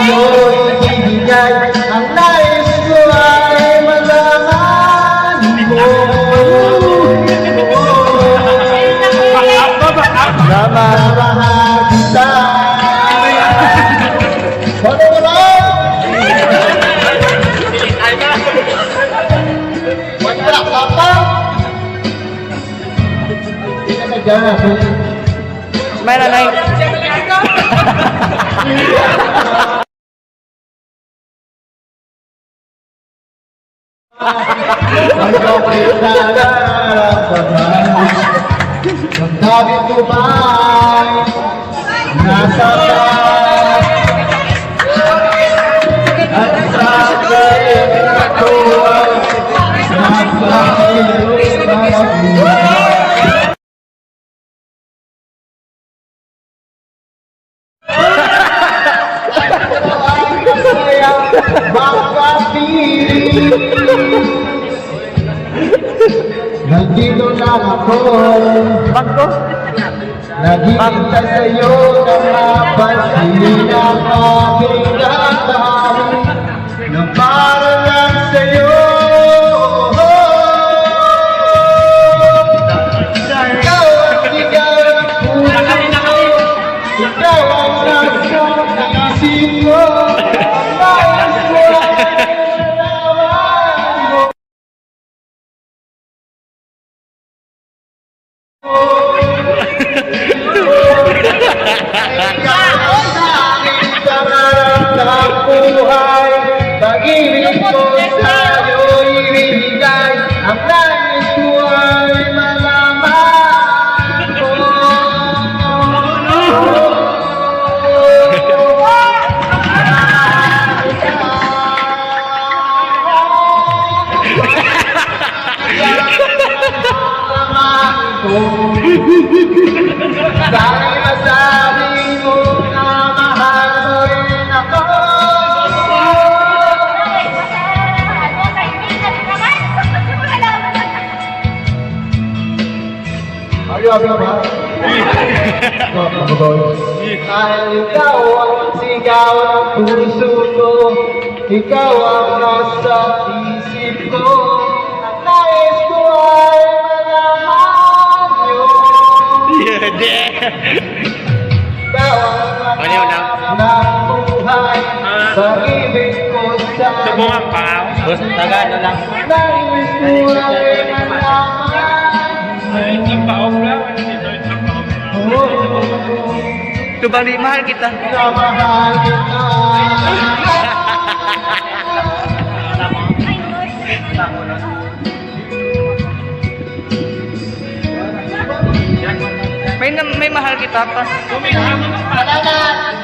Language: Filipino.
sa'yo'y ibigay. Ang nais ko ay malaman mo na mahal kita. Ano mo lang? Wala ka pa? Smile na lang. Ang kapit na nararamdaman, ang dami ko ba'y nasa taas? At sa kaibig ako ay napakilala. Nandito lang ako, naghihintay sa'yo na mapansin ang aking damdamin na para lang sa'yo. Ikaw ang sigaw ng puso ko, ikaw ang nasa isip ko. Pag-ibig ko sa'yo'y ibigay. Ang nais ko ay malaman mo. Dahil masabi mo na mahal mo rin ako. Ayaw ba? Dahil ikaw ang sigaw ng puso ko, ikaw ang nasa isip ko. Ang nais ko ay malaman yun. Ikaw ang naman ng buhay, pag-ibig ko sa'yo. Subukan pa. Bus, tagano lang. Nais ko ay malaman. Subali, mahal kita. Mahal kita. May mahal kita pa. Salamat.